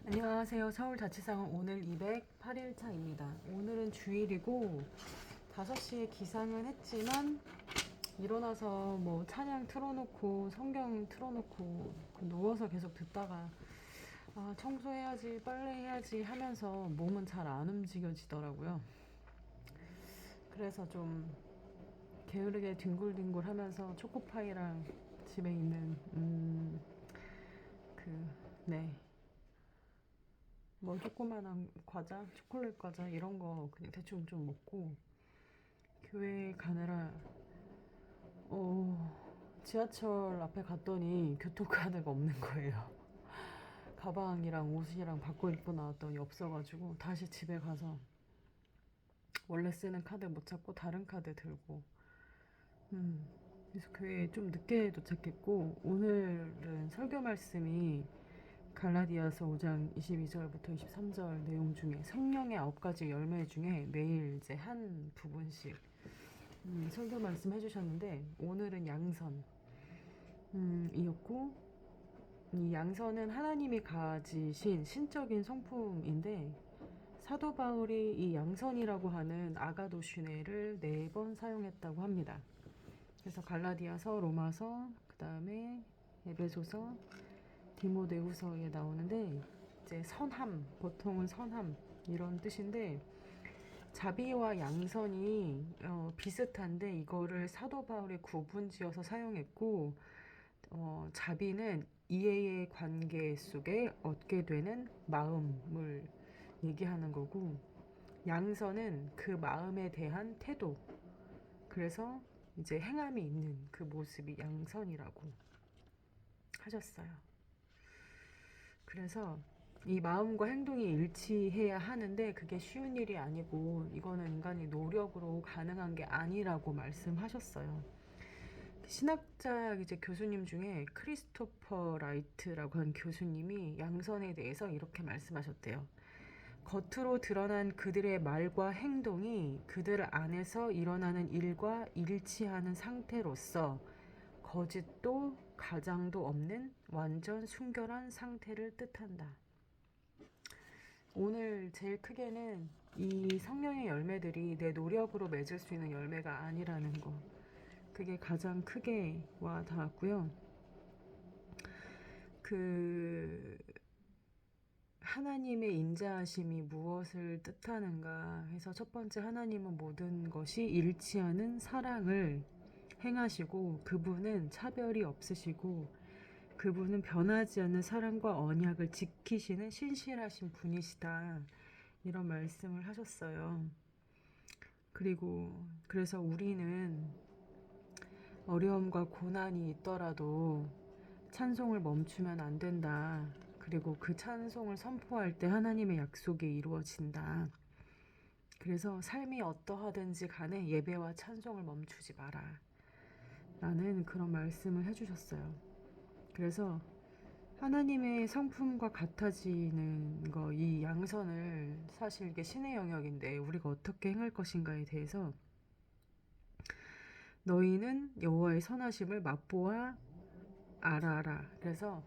안녕하세요. 서울자취상은 오늘 208일차입니다. 오늘은 주일이고 5시에 기상은 했지만 일어나서 뭐 찬양 틀어놓고 성경 틀어놓고 누워서 계속 듣다가 청소해야지 빨래해야지 하면서 몸은 잘 안 움직여지더라고요. 그래서 좀 게으르게 뒹굴뒹굴 하면서 초코파이랑 집에 있는 그 네, 뭐 조그만한 과자, 초콜릿 과자 이런 거 그냥 대충 좀 먹고 교회 가느라 지하철 앞에 갔더니 교통카드가 없는 거예요. 가방이랑 옷이랑 바꿔 입고 나왔더니 없어가지고 다시 집에 가서 원래 쓰는 카드 못 찾고 다른 카드 들고 그래서 교회에 좀 늦게 도착했고 오늘은 설교 말씀이 갈라디아서 5장 22절부터 23절 내용 중에 성령의 9가지 열매 중에 매일 이제 한 부분씩 설교 말씀 해주셨는데 오늘은 양선 이었고 이 양선은 하나님이 가지신 신적인 성품인데 사도 바울이 이 양선이라고 하는 아가도슈네를 4번 사용했다고 합니다. 그래서 갈라디아서, 로마서, 그 다음에 에베소서, 디모데후서에 나오는데 이제 선함, 보통은 선함 이런 뜻인데 자비와 양선이 비슷한데 이거를 사도 바울이 구분지어서 사용했고 자비는 이해의 관계 속에 얻게 되는 마음을 얘기하는 거고 양선은 그 마음에 대한 태도 그래서 이제 행함이 있는 그 모습이 양선이라고 하셨어요. 그래서 이 마음과 행동이 일치해야 하는데 그게 쉬운 일이 아니고 이거는 인간의 노력으로 가능한 게 아니라고 말씀하셨어요. 신학자 이제 교수님 중에 크리스토퍼 라이트라고 하는 교수님이 양선에 대해서 이렇게 말씀하셨대요. 겉으로 드러난 그들의 말과 행동이 그들 안에서 일어나는 일과 일치하는 상태로서 거짓도 가장도 없는 완전 순결한 상태를 뜻한다. 오늘 제일 크게는 이 성령의 열매들이 내 노력으로 맺을 수 있는 열매가 아니라는 거. 그게 가장 크게 와 닿았고요. 그 하나님의 인자하심이 무엇을 뜻하는가 해서 첫 번째 하나님은 모든 것이 일치하는 사랑을 행하시고 그분은 차별이 없으시고 그분은 변하지 않는 사랑과 언약을 지키시는 신실하신 분이시다. 이런 말씀을 하셨어요. 그리고 그래서 우리는 어려움과 고난이 있더라도 찬송을 멈추면 안 된다. 그리고 그 찬송을 선포할 때 하나님의 약속이 이루어진다. 그래서 삶이 어떠하든지 간에 예배와 찬송을 멈추지 마라. 라는 그런 말씀을 해주셨어요. 그래서 하나님의 성품과 같아지는 거, 이 양선을 사실 이게 신의 영역인데 우리가 어떻게 행할 것인가에 대해서 너희는 여호와의 선하심을 맛보아 알아라. 그래서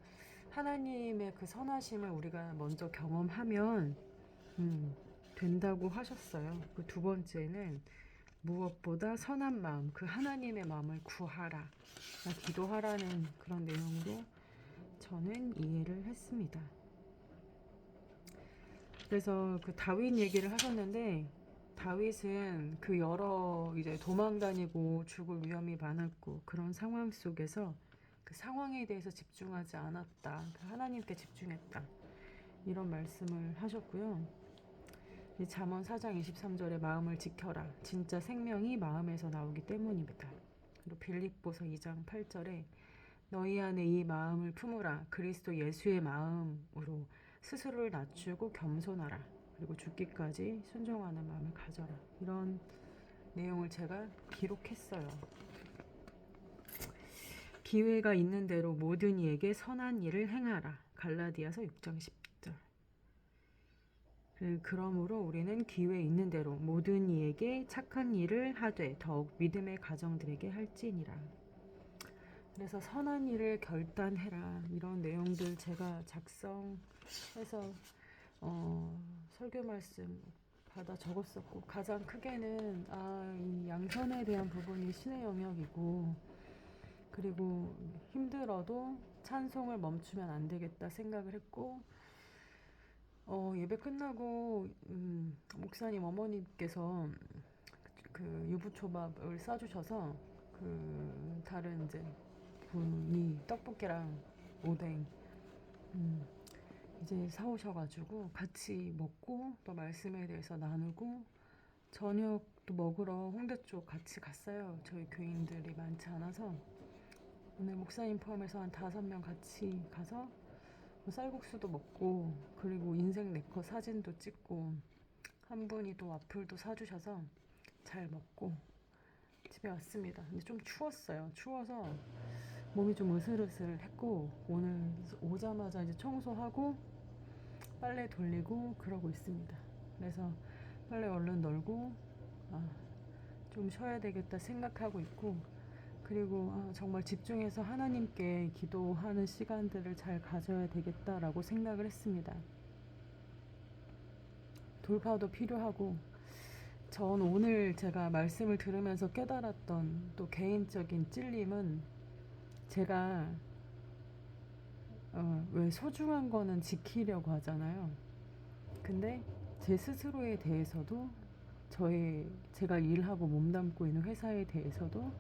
하나님의 그 선하심을 우리가 먼저 경험하면 된다고 하셨어요. 그 두 번째는 무엇보다 선한 마음, 그 하나님의 마음을 구하라, 기도하라는 그런 내용으로 저는 이해를 했습니다. 그래서 그 다윗 얘기를 하셨는데 다윗은 그 여러 이제 도망 다니고 죽을 위험이 많았고 그런 상황 속에서 그 상황에 대해서 집중하지 않았다. 그 하나님께 집중했다. 이런 말씀을 하셨고요. 잠언 4장 23절에 마음을 지켜라. 진짜 생명이 마음에서 나오기 때문입니다. 그리고 빌립보서 2장 8절에 너희 안에 이 마음을 품으라. 그리스도 예수의 마음으로 스스로를 낮추고 겸손하라. 그리고 죽기까지 순종하는 마음을 가져라. 이런 내용을 제가 기록했어요. 기회가 있는 대로 모든 이에게 선한 일을 행하라. 갈라디아서 6장 10절. 그러므로 우리는 기회 있는 대로 모든 이에게 착한 일을 하되 더욱 믿음의 가정들에게 할지니라. 그래서 선한 일을 결단해라 이런 내용들 제가 작성해서 설교 말씀 받아 적었었고, 가장 크게는 이 양선에 대한 부분이 신의 영역이고, 그리고 힘들어도 찬송을 멈추면 안 되겠다 생각을 했고, 예배 끝나고 목사님 어머니께서 그 유부초밥을 싸주셔서 그 다른 이제 분이 떡볶이랑 오뎅 이제 사오셔가지고 같이 먹고 또 말씀에 대해서 나누고, 저녁도 먹으러 홍대 쪽 같이 갔어요. 저희 교인들이 많지 않아서 오늘 목사님 포함해서 한 5명 같이 가서 뭐 쌀국수도 먹고, 그리고 인생 네컷 사진도 찍고, 한 분이 또 와플도 사주셔서 잘 먹고 집에 왔습니다. 근데 좀 추웠어요. 추워서 몸이 좀 으슬으슬했고, 오늘 오자마자 이제 청소하고 빨래 돌리고 그러고 있습니다. 그래서 빨래 얼른 널고 좀 쉬어야 되겠다 생각하고 있고, 그리고 정말 집중해서 하나님께 기도하는 시간들을 잘 가져야 되겠다라고 생각을 했습니다. 돌파도 필요하고, 전 오늘 제가 말씀을 들으면서 깨달았던 또 개인적인 찔림은, 제가 왜 소중한 거는 지키려고 하잖아요. 근데 제 스스로에 대해서도, 제가 일하고 몸담고 있는 회사에 대해서도,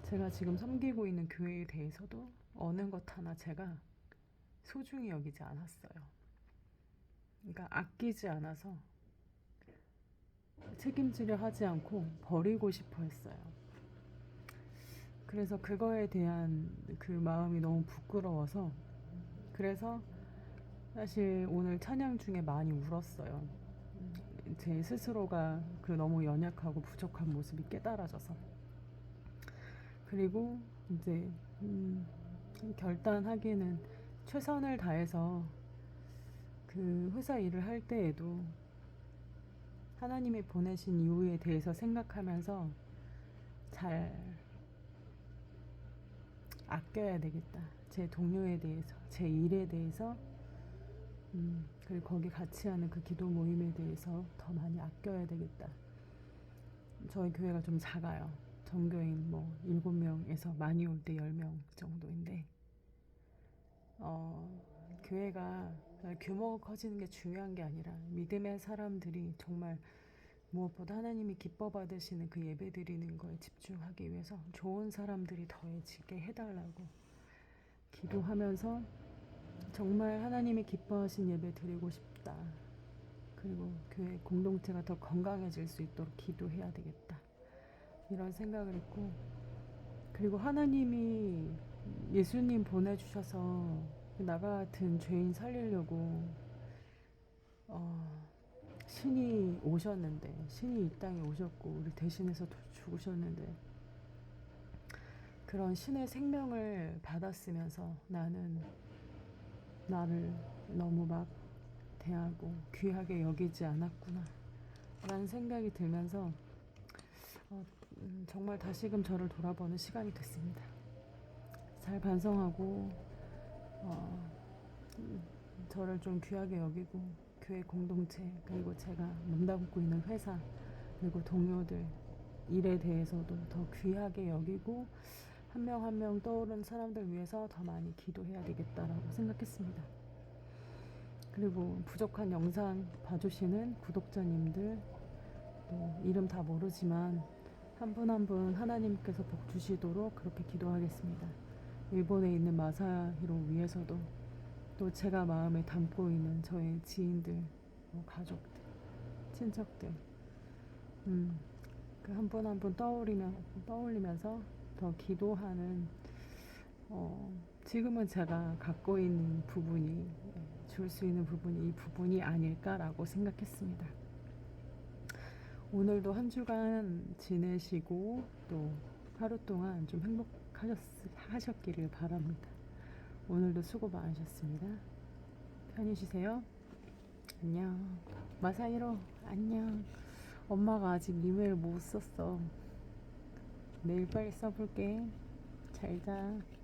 제가 지금 섬기고 있는 교회에 대해서도 어느 것 하나 제가 소중히 여기지 않았어요. 그러니까 아끼지 않아서 책임지려 하지 않고 버리고 싶어 했어요. 그래서 그거에 대한 그 마음이 너무 부끄러워서, 그래서 사실 오늘 찬양 중에 많이 울었어요. 제 스스로가 그 너무 연약하고 부족한 모습이 깨달아져서. 그리고 이제 결단하기는 최선을 다해서 그 회사 일을 할 때에도 하나님이 보내신 이유에 대해서 생각하면서 잘 아껴야 되겠다. 제 동료에 대해서, 제 일에 대해서, 그리고 거기 같이 하는 그 기도 모임에 대해서 더 많이 아껴야 되겠다. 저희 교회가 좀 작아요. 전교인 7명에서 많이 올 때 10명 정도인데, 교회가 규모가 커지는 게 중요한 게 아니라 믿음의 사람들이 정말 무엇보다 하나님이 기뻐 받으시는 그 예배 드리는 거에 집중하기 위해서 좋은 사람들이 더해지게 해달라고 기도하면서, 정말 하나님이 기뻐하신 예배 드리고 싶다. 그리고 교회 공동체가 더 건강해질 수 있도록 기도해야 되겠다. 이런 생각을 했고, 그리고 하나님이 예수님 보내주셔서 나 같은 죄인 살리려고 신이 오셨는데, 신이 이 땅에 오셨고 우리 대신해서 죽으셨는데, 그런 신의 생명을 받았으면서 나는 나를 너무 막 대하고 귀하게 여기지 않았구나 라는 생각이 들면서 정말 다시금 저를 돌아보는 시간이 됐습니다. 잘 반성하고 저를 좀 귀하게 여기고, 교회 공동체, 그리고 제가 몸담고 있는 회사, 그리고 동료들 일에 대해서도 더 귀하게 여기고, 한 명 한 명 떠오른 사람들 위해서 더 많이 기도해야 되겠다라고 생각했습니다. 그리고 부족한 영상 봐주시는 구독자님들, 또 이름 다 모르지만 한 분 한 분 하나님께서 복 주시도록 그렇게 기도하겠습니다. 일본에 있는 마사히로 위해서도, 또 제가 마음에 담고 있는 저의 지인들, 가족들, 친척들, 그 한 분 한 분 떠올리면서 더 기도하는, 지금은 제가 갖고 있는 부분이, 줄 수 있는 부분이 이 부분이 아닐까라고 생각했습니다. 오늘도 한 주간 지내시고 또 하루 동안 좀 행복하셨기를 바랍니다. 오늘도 수고 많으셨습니다. 편히 쉬세요. 안녕. 마사히로 안녕. 엄마가 아직 이메일 못 썼어. 내일 빨리 써볼게. 잘 자.